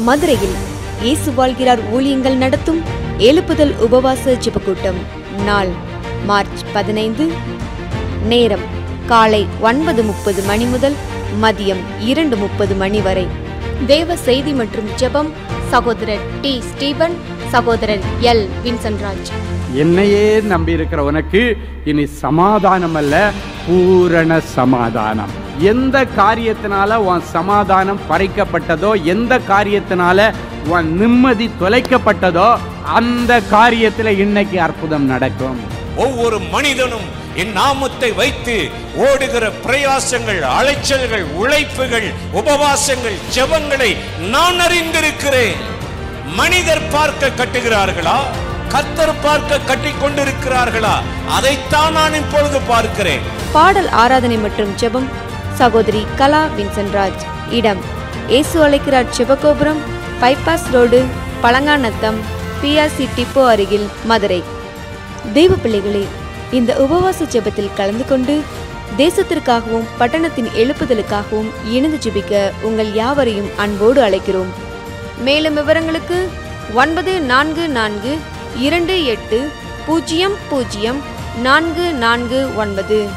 மதுரையில் இயேசு வாழ்கிறார் ஊழியங்கள் நடத்தும் எழுப்புதல் உபவாச ஜெபக்கூட்டம். நாள் மார்ச் 15. நேரம் காலை 9:30 மணி முதல் மதியம் 2:30 மணி வரை. தேவ செய்தி மற்றும் ஜெபம் சகோதரர் டி. ஸ்டீபன், சகோதரர் எல். வின்சென்ட்ராஜ். என்னையே நம்பி இருக்கிற உனக்கு இனி சமாதானம் அல்ல, பூரண சமாதானம். எந்த காரியத்தினால உன் சமாதானம் பறிக்கப்பட்டதோ, எந்த காரியத்தினால உன் நிம்மதி தொலைக்கப்பட்டதோ, அந்த காரியத்தில் இன்னைக்கு அற்புதம் நடக்கும். ஒவ்வொரு மனிதனும் என் நாமத்தை வைத்து ஓடுகிற பிரயாசங்கள், அலைச்சல்கள், உழைப்புகள், உபவாசங்கள், ஜெபங்களை நான் அறிந்திருக்கிறேன். மனிதர் பார்க்க கட்டுகிறார்களா, கர்த்தர் பார்க்க கட்டிக் கொண்டிருக்கிறார்களா? அதைத்தான் நான் இப்பொழுது பார்க்கிறேன். பாடல் ஆராதனை மற்றும் ஜெபம் சகோதரி கலா வின்சென்ட்ராஜ். இடம் இயேசு அழைக்கிறார் Jebagopuram, bypass road, Palanganatham, PRC depot அருகில், மதுரை. தெய்வ பிள்ளைகளே, இந்த உபவாச ஜெபத்தில் கலந்து கொண்டு தேசத்திற்காகவும் பட்டணத்தின் எழுப்புதலுக்காகவும் இணைந்து ஜெபிக்க உங்கள் யாவரையும் அன்போடு அழைக்கிறோம். மேலும் விவரங்களுக்கு 9442800449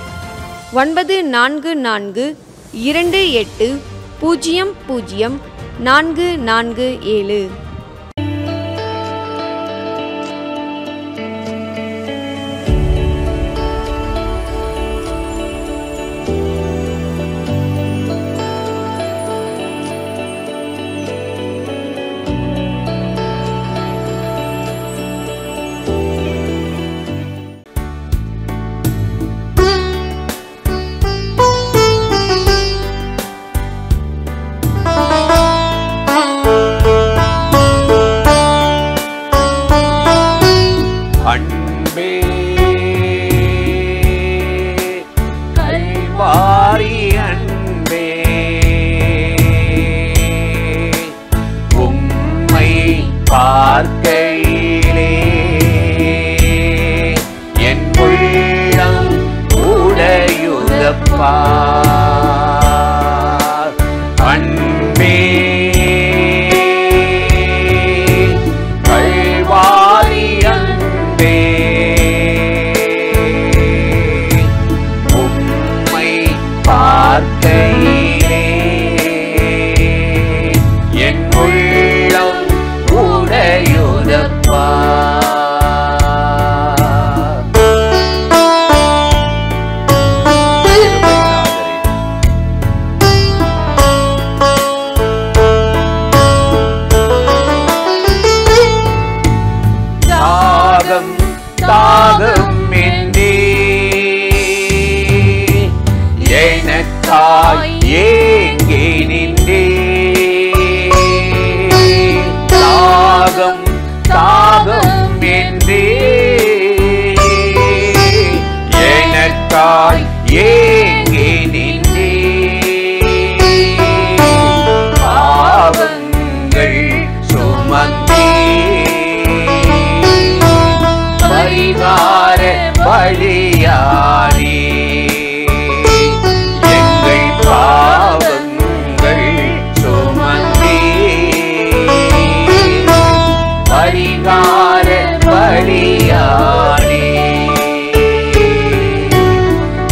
9442800447.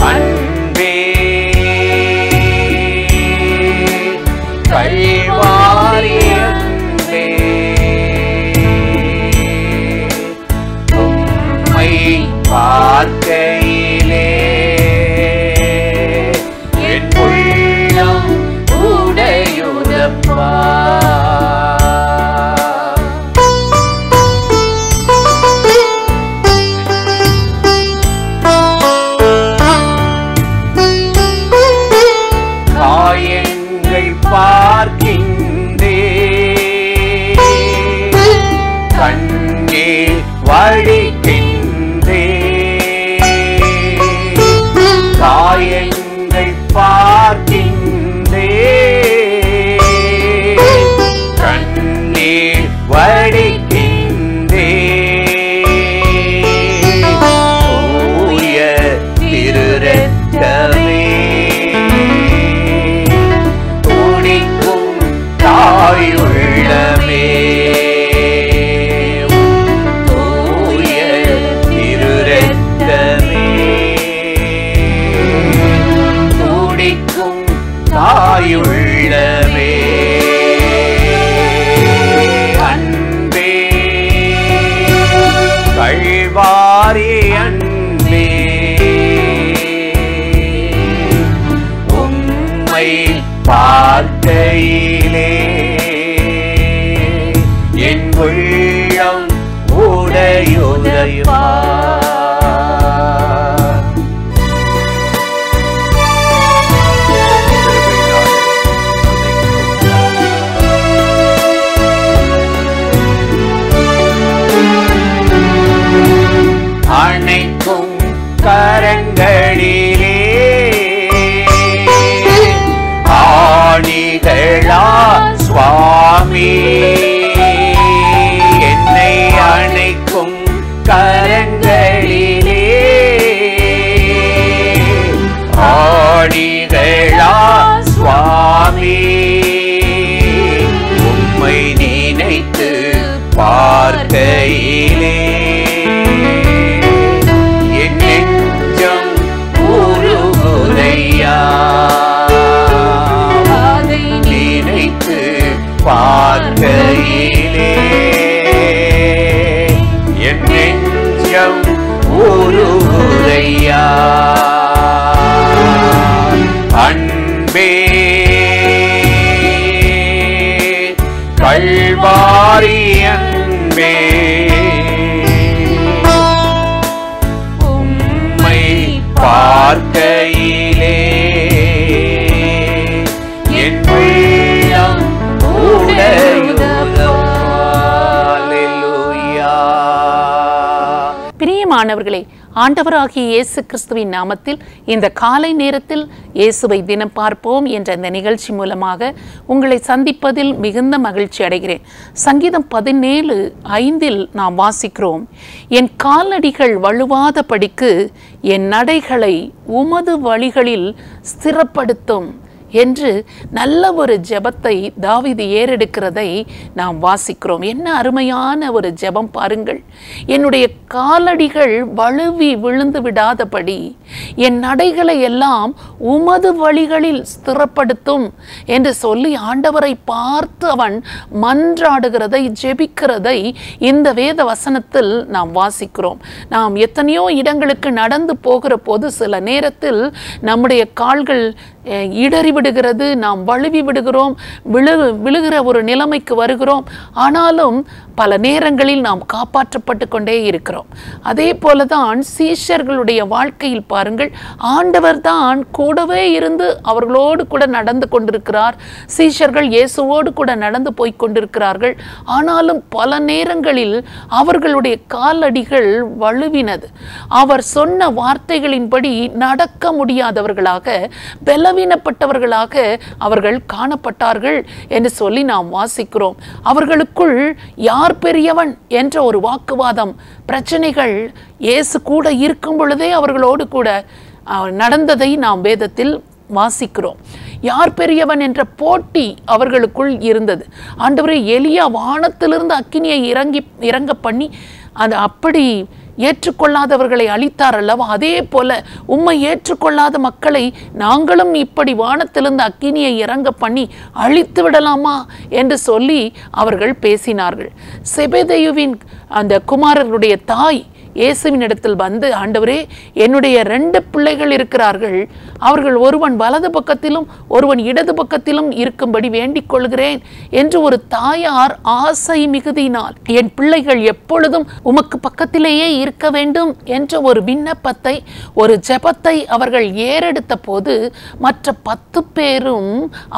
அன்பே என்னை அணைக்கும் கரங்களிலே ஆடிகளா சுவாமி, உம்மை நினைத்து பார்க்கையிலே என் நெஞ்சம் உருகுதையா, நினைத்து பார்க்கையிலே என் நெஞ்சம் உருகுதையா. அன்பே கல்வாரி அன்பே, உம்மை பார்க்கையிலே என் உள்ளம் உடையுதோ. அல்லேலூயா. பிரியமானவர்களே, ஆண்டவராகிய இயேசு கிறிஸ்துவின் நாமத்தில் இந்த காலை நேரத்தில் இயேசுவை தினம் பார்ப்போம் என்ற இந்த நிகழ்ச்சி மூலமாக உங்களை சந்திப்பதில் மிகுந்த மகிழ்ச்சி அடைகிறேன். சங்கீதம் 17:5 நாம் வாசிக்கிறோம், என் காலடிகள் வழுவாதபடிக்கு என் நடைகளை உமது வழிகளில் ஸ்திரப்படுத்தும் என்று நல்ல ஒரு ஜெபத்தை தாவீது ஏறெடுக்கிறதை நாம் வாசிக்கிறோம். என்ன அருமையான ஒரு ஜெபம் பாருங்கள். என்னுடைய காலடிகள் வழுவி விழுந்து விடாதபடி என் நடைகளை எல்லாம் உமது வழிகளில் ஸ்திரப்படுத்தும் என்று சொல்லி ஆண்டவரை பார்த்து அவன் மன்றாடுகிறதை, ஜெபிக்கிறதை இந்த வேத வசனத்தில் நாம் வாசிக்கிறோம். நாம் எத்தனையோ இடங்களுக்கு நடந்து போகிற போது சில நேரத்தில் நம்முடைய கால்கள் இடறி விடுகிறது, நாம் வழுவி விடுகிறோம், விழுகிற ஒரு நிலைமைக்கு வருகிறோம். ஆனாலும் பல நேரங்களில் நாம் காப்பாற்றப்பட்டு கொண்டே இருக்கிறோம். அதே போலதான் சீஷர்களுடைய வாழ்க்கையில் பாருங்கள், ஆண்டவர் தான் கூடவே இருந்து அவர்களோடு கூட நடந்து கொண்டிருக்கிறார். சீஷர்கள் இயேசுவோடு கூட நடந்து போய் கொண்டிருக்கிறார்கள். ஆனாலும் பல நேரங்களில் அவர்களுடைய காலடிகள் வழுவினது. அவர் சொன்ன வார்த்தைகளின்படி நடக்க முடியாதவர்களாக, பலவீனப்பட்டவர்களாக அவர்கள் காணப்பட்டார்கள் என்று சொல்லி நாம் வாசிக்கிறோம். அவர்களுக்குள் யார் பெரியவன் என்ற ஒரு வாக்குவாதம், பிரச்சனைகள் இயேசு கூட இருக்கும் பொழுதே அவர்களோடு கூட நடந்ததை நாம் வேதத்தில் வாசிக்கிறோம். யார் பெரியவன் என்ற போட்டி அவர்களுக்குள் இருந்தது. ஆண்டவரே, எலியா வானத்திலிருந்து அக்கினியை இறங்க பண்ணி அது அப்படி ஏற்றுக்கொள்ளாதவர்களை அழித்தார் அல்லவா, அதே போல உம்மை ஏற்றுக்கொள்ளாத மக்களை நாங்களும் இப்படி வானத்திலிருந்து அக்கினியை இறங்க பண்ணி அழித்து விடலாமா என்று சொல்லி அவர்கள் பேசினார்கள். செபெதேயுவின் அந்த குமாரருடைய தாய் இயேசுவின் இடத்தில் வந்து, ஆண்டவரே, என்னுடைய 2 பிள்ளைகள் இருக்கிறார்கள், அவர்கள் ஒருவன் வலது பக்கத்திலும் ஒருவன் இடது பக்கத்திலும் இருக்கும்படி வேண்டிக் கொள்கிறேன் என்று ஒரு தாயார் ஆசை மிகுதியினால் என் பிள்ளைகள் எப்பொழுதும் உமக்கு பக்கத்திலேயே இருக்க வேண்டும் என்ற ஒரு விண்ணப்பத்தை, ஒரு ஜெபத்தை அவர்கள் ஏறெடுத்த போது மற்ற 10 பேரும்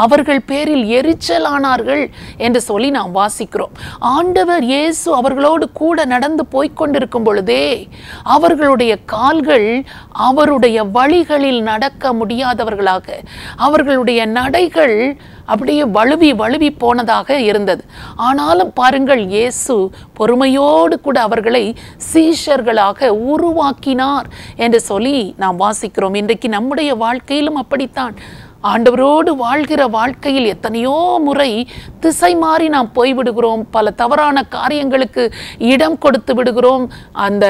அவர்கள் பேரில் எரிச்சலானார்கள் என்று சொல்லி நாம் வாசிக்கிறோம். ஆண்டவர் இயேசு அவர்களோடு கூட நடந்து போய்கொண்டிருக்கும் பொழுதே அவர்களுடைய கால்கள் அவருடைய வழிகளில் நடக்க முடியாதவர்களாக, அவர்களுடைய நடைகள் அப்படியே வழுவி போனதாக இருந்தது. ஆனாலும் பாருங்கள், இயேசு பொறுமையோடு கூட அவர்களை சீஷர்களாக உருவாக்கினார் என்று சொல்லி நாம் வாசிக்கிறோம். இன்றைக்கு நம்முடைய வாழ்க்கையிலும் அப்படித்தான். ஆண்டவரோடு வாழ்கிற வாழ்க்கையில் எத்தனையோ முறை திசை மாறி நாம் போய்விடுகிறோம். பல தவறான காரியங்களுக்கு இடம் கொடுத்து விடுகிறோம். அந்த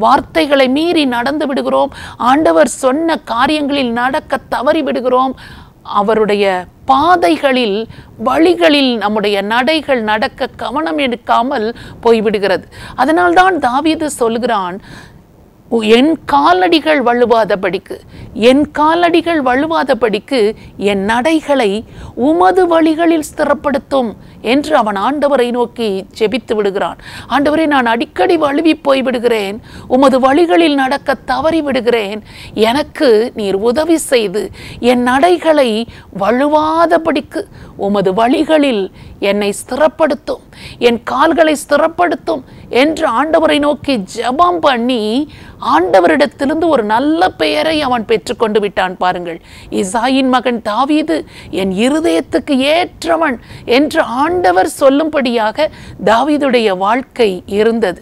வார்த்தைகளை மீறி நடந்து விடுகிறோம். ஆண்டவர் சொன்ன காரியங்களில் நடக்க தவறி விடுகிறோம். அவருடைய பாதைகளில், வழிகளில் நம்முடைய நடைகள் நடக்க கவனம் எடுக்காமல் போய்விடுகிறது. அதனால்தான் தாவீது சொல்கிறான், என் காலடிகள் வழுவாதபடிக்கு, என் காலடிகள் வழுவாதபடிக்கு என் நடைகளை உமது வழிகளில் ஸ்திரப்படுத்தும் என்று அவன் ஆண்டவரை நோக்கி ஜெபித்து விடுகிறான். ஆண்டவரே, நான் அடிக்கடி வழுவி போய்விடுகிறேன், உமது வழிகளில் நடக்க தவறி விடுகிறேன், எனக்கு நீர் உதவி செய்து என் நடைகளை வழுவாதபடிக்கு உமது வழிகளில் என்னை ஸ்திரப்படுத்தும், என் கால்களை ஸ்திரப்படுத்தும் என்று ஆண்டவரை நோக்கி ஜெபம் பண்ணி ஆண்டவரிடத்திலிருந்து ஒரு நல்ல பெயரை அவன் பெற்றுக்கொண்டு விட்டான். பாருங்கள், இசாயின் மகன் தாவீது என் இருதயத்துக்கு ஏற்றவன் என்று ஆண்டவர் சொல்லும்படியாக தாவீதுடைய வாழ்க்கை இருந்தது.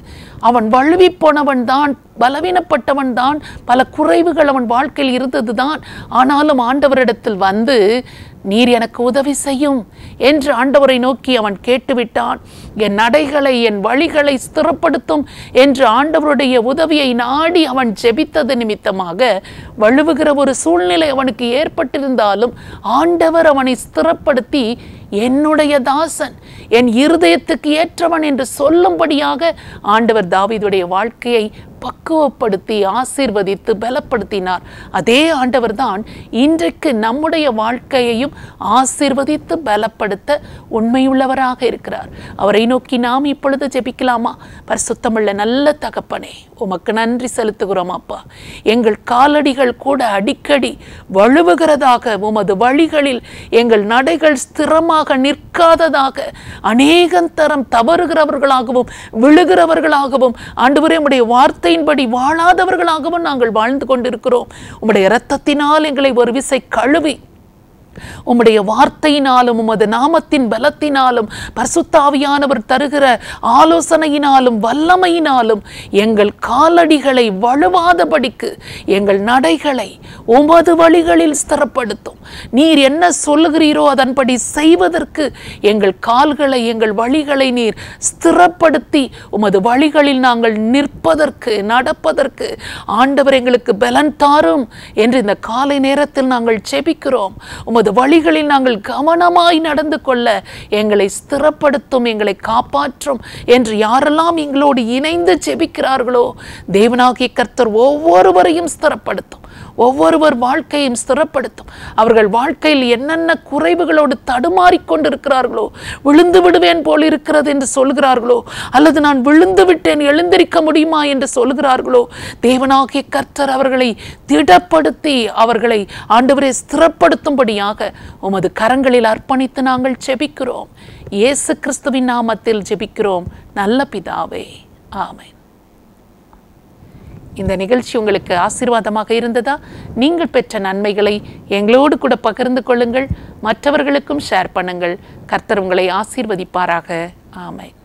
அவன் வழுவி போனவன் தான், பலவீனப்பட்டவன் தான், பல குறைவுகள் அவன் வாழ்க்கையில் இருந்தது தான். ஆனாலும் ஆண்டவரிடத்தில் வந்து நீர் எனக்கு உதவி செய்யும் என்று ஆண்டவரை நோக்கி அவன் கேட்டுவிட்டான். என் நடைகளை என் வழிகளை ஸ்திரப்படுத்தும் என்று ஆண்டவருடைய உதவியை நாடி அவன் ஜெபித்தது நிமித்தமாக வழுவுகிற ஒரு சூழ்நிலை அவனுக்கு ஏற்பட்டிருந்தாலும் ஆண்டவர் அவனை ஸ்திரப்படுத்தி என்னுடைய தாசன், என் இருதயத்துக்கு ஏற்றவன் என்று சொல்லும்படியாக ஆண்டவர் தாவீதுடைய வாழ்க்கையை பக்குவப்படுத்தி ஆசீர்வதித்து பலப்படுத்தினார். அதே ஆண்டவர் தான் இன்றைக்கு நம்முடைய வாழ்க்கையையும் ஆசீர்வதித்து பலப்படுத்த உண்மையுள்ளவராக இருக்கிறார். அவரை நோக்கி நாம் இப்பொழுது ஜெபிக்கலாமா? பரிசுத்தமுள்ள நல்ல தகப்பனே, உமக்கு நன்றி செலுத்துகிறோம் அப்பா. எங்கள் காலடிகள் கூட அடிக்கடி வழுவுகிறதாக, உமது வழிகளில் எங்கள் நடைகள் ஸ்திரமாக நிற்காததாக, அநேகந்தரம் தவறுகிறவர்களாகவும் விழுகிறவர்களாகவும் ஆண்டவரே உம்முடைய வார்த்தையின்படி வாழாதவர்களாகவும் நாங்கள் வாழ்ந்து கொண்டிருக்கிறோம். உம்முடைய இரத்தத்தினால் எங்களை ஒரு விசை கழுவி உம்முடைய வார்த்தையினாலும் உமது நாமத்தின் பலத்தினாலும் பரிசுத்த ஆவியானவர் தருகிற ஆலோசனையினாலும் வல்லமையினாலும் எங்கள் காலடிகளை வழுவாதபடிக்கு எங்கள் நடைகளை உமது வழிகளில் ஸ்திரப்படுத்தும். நீர் என்ன சொல்லுகிறீரோ அதன்படி செய்வதற்கு எங்கள் கால்களை எங்கள் வழிகளை நீர் ஸ்திரப்படுத்தி உமது வழிகளில் நாங்கள் நிற்பதற்கு நடப்பதற்கு ஆண்டவர் எங்களுக்கு பலன் தாரும் என்று இந்த காலை நேரத்தில் நாங்கள் ஜெபிக்கிறோம். உமது வழிகளில் நாங்கள் கவனமாய் நடந்து கொள்ள எங்களை ஸ்திரப்படுத்தும், எங்களை காப்பாற்றும் என்று யாரெல்லாம் எங்களோடு இணைந்து ஜெபிக்கிறார்களோ தேவனாகிய கர்த்தர் ஒவ்வொருவரையும் ஸ்திரப்படுத்தும், ஒவ்வொருவர் வாழ்க்கையும் ஸ்திரப்படுத்தும். அவர்கள் வாழ்க்கையில் என்னென்ன குறைவுகளோடு தடுமாறிக்கொண்டிருக்கிறார்களோ, விழுந்து விடுவேன் போல் இருக்கிறது என்று சொல்கிறார்களோ, அல்லது நான் விழுந்து விட்டேன் எழுந்திருக்க முடியுமா என்று சொல்கிறார்களோ, தேவனாகிய கர்த்தர் அவர்களை திடப்படுத்தி அவர்களை ஆண்டவரே ஸ்திரப்படுத்தும்படியாக உமது கரங்களில் அர்ப்பணித்து நாங்கள் ஜெபிக்கிறோம். இயேசு கிறிஸ்துவின் நாமத்தில் ஜெபிக்கிறோம் நல்ல பிதாவே, ஆமென். இந்த நிகழ்ச்சி உங்களுக்கு ஆசீர்வாதமாக இருந்ததா? நீங்கள் பெற்ற நன்மைகளை எங்களோடு கூட பகிர்ந்து கொள்ளுங்கள், மற்றவர்களுக்கும் ஷேர் பண்ணுங்கள். கர்த்தர் உங்களை ஆசீர்வதிப்பாராக. ஆமென்.